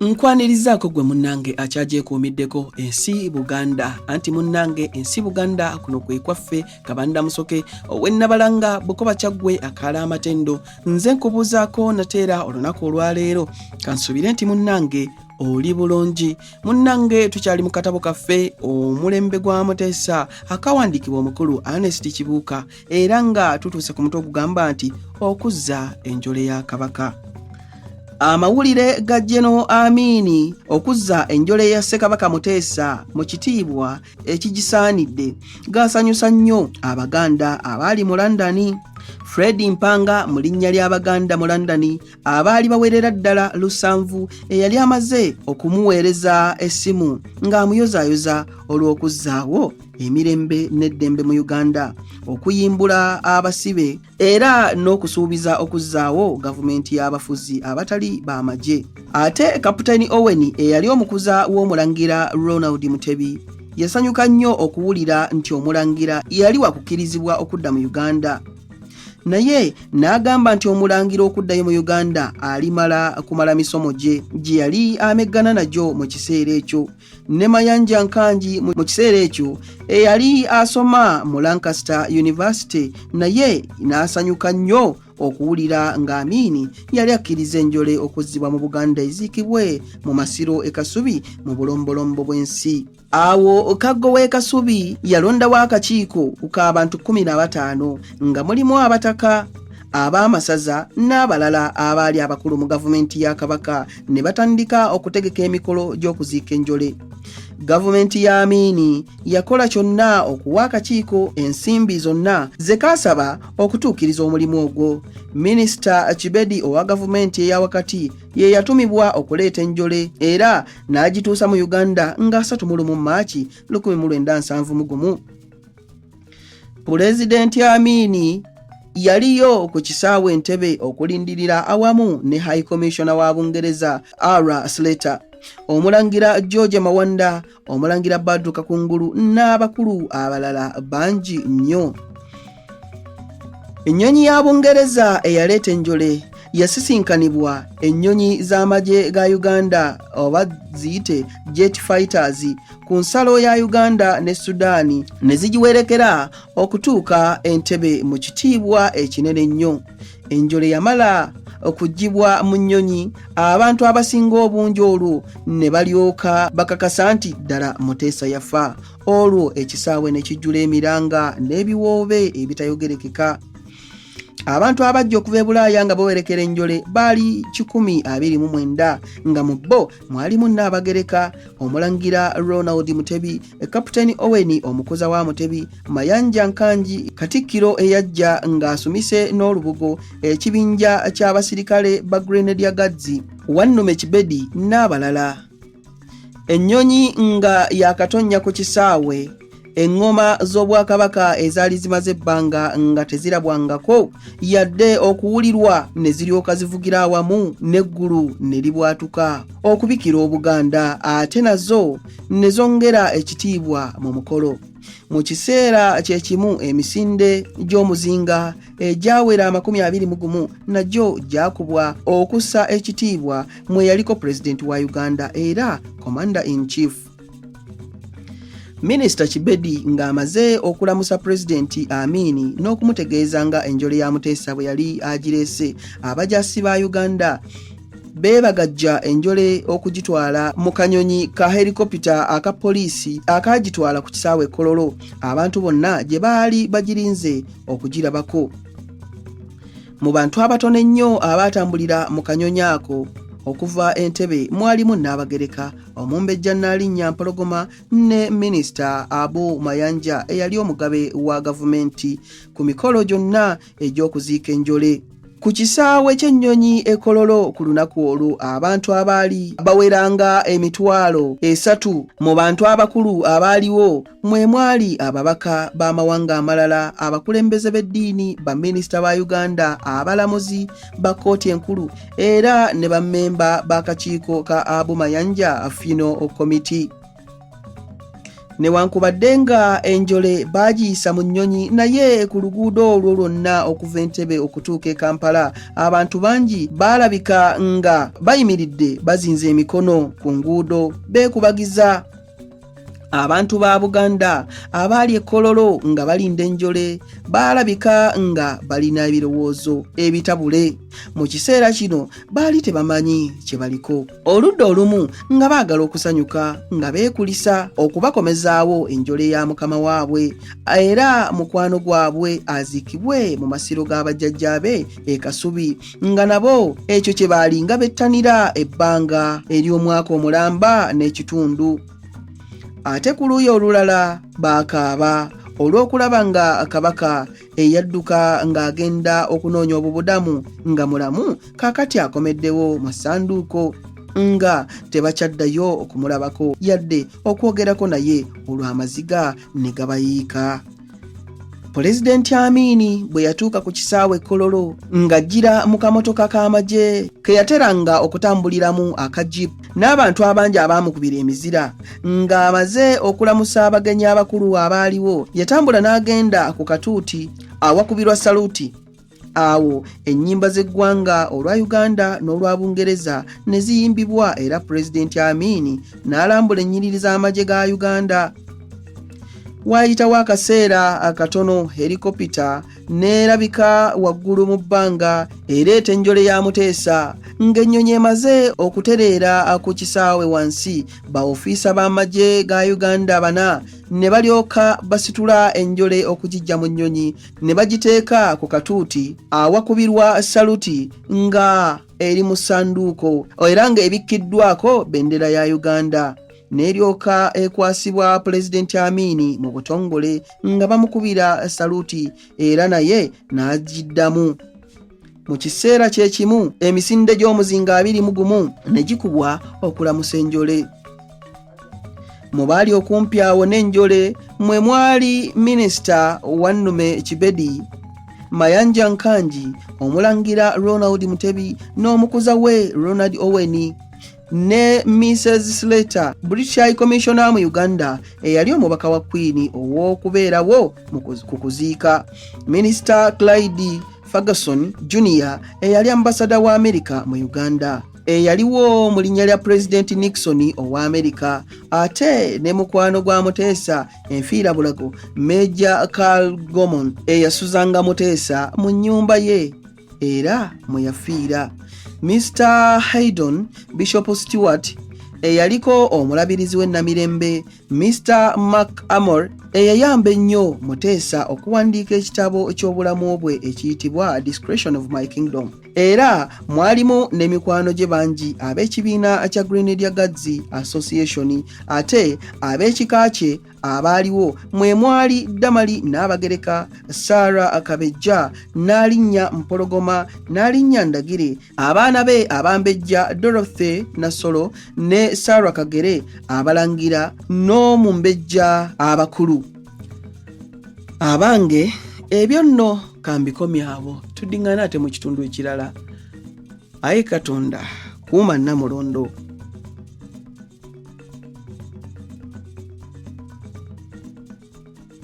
Nkwanirizaako gwe munnange akyagyekuumiddeko ensi Buganda anti munnange ensi Buganda kuno kwe kwaffe Kabanda Musoke ow'Ennabalanga Bukoba Kyaggwe akaala amatendo nze nkubuuzaako nateera olunaku olwaleero kansubire nti munnange oli bulungi munnange tukyali mu katabo kaffe omulembe gwa Muteesa akawandiikibwa omukulu Ernest Kibuuka era nga tutuuse ku mutwe ogugamba nti okuzza enjole ya Kabaka. Amawulire ga General Amini okuzza enjole ya Ssekabaka Muteesa mu kitiibwa ekigisaanidde gasanyusa nnyo Abaganda abaali mu London. Fred Mpanga mu linnya ly'Abaganda mu London abaali bawerera ddala lusanvu eyali amaze okumuweereza essimu ng'amuyozaayoza olw'okuzzaawo emirembe n'eddembe mu Uganda, okuyimbula abasibe era n'okusuubiza okuzzaawo gavumenti y'abafuzi abatali b'amagye. Ate Kapitaani Owen eyali omukuza w'omulangira Ronald Mutebi yasanyuka nnyo okuwulira nti omulangira yali wakukkirizibwa okudda mu Uganda. Naye n'agamba nti omulangira okuddayo mu Uganda alimala kumala misomo gye yali ameggana nagyo mu kiseera ekyo. Ne Mayanja Nkanji mu kiseera ekyo eyali asoma mu Lancaster University naye n'asanyuka nnyo okuwulira ng'Amini yali akkiriza enjole okuzzibwa mu Buganda eziikibwe mu Masiro e Kasubi mu bulombolombo bw'ensi. Awo Kaggo w'e Kasubi yalondawo akakiiko k'abantu 15 nga mulimu abataka ab'amasaza n'abalala abaali abakulu mu gavumenti ya Kabaka ne batandika okutegeka emikolo gy'okuziika enjole. Gavumenti ya Amini yakola kyonna okuwa akakiiko ensimbi zonna ze kaasaba okutuukiriza omulimu ogwo. Minisita Kibedi owa gavumenti eya wakati ye yatumibwa okuleeta enjole era n'agituusa mu Uganda nga 31 Maachi 1971. Pulezidenti Amini yaliyo ku kisaawe Entebbe okulindirira awamu ne High Commissioner wa Bungereza R. Slater, omulangira George Mawanda, omulangira Badru Kakungulu n'abakulu abalala bangi nnyo. Ennyonyi ya Bungereza eyaleeta enjole yasisinkanibwa ennyonyi z'amagye ga Uganda oba ziyite jet fighters ku nsalo ya Uganda ne Sudan ne zigiwerekera okutuuka Entebbe mu kitiibwa ekinene nnyo. Enjole yamala okugibwa mu nnyonyi abantu abasinga obungi olwo ne balyoka bakakasa nti ddala Muteesa yafa. Olwo ekisaawe ne kijjula emiranga n'ebiwoobe ebitayogerekeka. Abantu abajja okuva e Bulaaya nga bawerekera enjole baali 129 nga mu bo mwalimu Nnaabagereka, omulangira Ronald Mutebi, Kapitaani Owen omukoza wa Mutebi, Mayanja Nkanji Katikkiro eyajja ng'asumise n'olubugo ekibinja ky'abasirikale ba Grenadier Guards, Wannume Kibedi n'abalala. Ennyonyi nga yakatonnya ku kisaawe, engoma z'Obwakabaka ezaali zimaze ebbanga nga tezirabwangako yadde okuwulirwa ne ziryoka zivugira awamu n'eggulu ne libwatuka okubikira Obuganda ate nazo ne zongera ekitiibwa mu mukolo. Mu kiseera kye kimu emisinde gy'omuzinga egyawera 21 nagyo gyakubwa okussa ekitiibwa mwe yaliko Pulezidenti wa Uganda era Commander in Chief. Minisita Kibedi ng'amaze okulamusa Pulezidenti Amini n'okumutegeeza nga enjole ya Muteesa bwe yali agireese, abajaasi ba Uganda beebagajja enjole okugitwala mu kanyonyi ka helikopita aka poliisi akagitwala ku kisaawe Kololo, abantu bonna gye baali bagirinze okugirabako. Mu bantu abatono ennyo abaatambulira mu kanyonyi ako okuva Entebbe mwalimu Nnaabagereka, omumbejja Nnaalinnya Mpologoma ne Minisita Abu Mayanja eyali omugabe wa gavumenti ku mikolo gyonna egy'okuziika enjole. Ku kisaawe ky'ennyonyi e Kololo ku lunaku olwo abantu abaali baweranga 30,000 mu bantu abakulu abaaliwo mwe mwali ababaka b'amawanga amalala, abakulembeze b'eddiini, baminisita ba Uganda, abalamuzi ba kkooti enkulu era ne bammemba b'akakiiko ka Abu Mayanja Funeral Committee. newankubadde nga enjole baagiyisa mu nnyonyi naye ku luguudo olwo lwonna okuva Entebbe okutuuka e Kampala abantu bangi baalabika nga bayimiridde bazinze emikono ku nguudo beekubagiza. Abantu ba Buganda abaali e Kololo nga balinda enjole baalabika nga balina ebirowoozo ebitabule. Mu kiseera kino baali tebamanyi kye baliko. Oludda olumu nga baagala okusanyuka nga beekulisa okubakomezaawo enjole ya mukama waabwe era mukwano gwabwe aziikibwe mu masiro g'abajjajjaabe e Kasubi nga nabo ekyo kye baali nga bettanira ebbanga ery'omwaka omulamba n'ekitundu. Ate ku luuyi olulala baakaaba olw'okulaba nga Kabaka eyadduka ng'agenda okunoonya obubudamu nga mulamu kaakati akomeddewo mu ssanduuko nga tebakyaddayo okumulabako yadde okwogerako naye olw'amaziga ne gabayiika. Pulezidenti Amin bwe yatuuka ku kisaawe Kololo ng'ajjira mu kamotoka k'amagye ke yateranga okutambuliramu aka Jeep n'abantu abangi abaamukubira emizira ng'amaze okulamusa abagenyi abakulu abaaliwo yatambula n'agenda ku katuuti awakubirwa saluuti. Awo ennyimba z'eggwanga olwa Uganda n'olwa Bungereza ne ziyimbibwa era Pulezidenti Amin n'alambula ennyiriri z'amagye ga Uganda. Waayitawo akaseera akatono helikopita neerabika waggulu mu bbanga ereeta enjole ya Muteesa ng'ennyonyi emaze okutereera ku kisaawe wansi. Baofiisa b'amagye ga Uganda bana ne balyoka basitula enjole okugijja mu nnyonyi ne bagiteeka ku katuuti awakubirwa saluti nga eri mu ssanduuko era ng'ebikkiddwako bendera ya Uganda. Neryoka ekwasibwa Pulezidenti Amin mu butongole nga bamukubira saluti era naye n'agiddamu. Mu kiseera kye kimu emisinde gy'omuzinga 21 ne gikubwa okulamusa enjole. Mu baali okumpi awo n'enjole mwe mwali Minisita Wannume Kibedi, Mayanja Nkanji, Omulangira Ronald Mutebi n'omukuza we Ronald Owen ne Mrs. Slater, British High Commissioner mu Uganda eyali omubaka wa Queen ow'okubeerawo ku kuziika. Minisita Clyde Ferguson Jr. eyali ambasada wa America mu Uganda eyaliwo mu linnya lya President Nixon owa America, ate ne mukwano gwa Muteesa enfiira bulago Major Carl Gomon eyasuzanga Muteesa mu nnyumba ye era mwe yafiira. Mr. Haydon Bishop Stewart eyaliko omulabirizi w'ennamirembe Mr. Mark Amor eyayamba ennyo Muteesa okuwandiika ekitabo ky'obulamu bwe ekiyitibwa Discretion of My Kingdom. Era mwalimu ne mikwano gye bangi ab'ekibiina kya Grenadier Guards Association ate ab'ekika kye abaaliwo mwe mwali Damali Naabagereka, Sarah Kabejja, Naalinnya Mpologoma, Naalinnya Ndagire, abaana be abambejja Dorothy Nasolo ne Sarah Kagere, abalangira n'omumbejja abakulu. Abange ebyo nno kambikomyabo tudingana ate mu kitundu ekirala. Ayi Katonda kuuma Namulondo.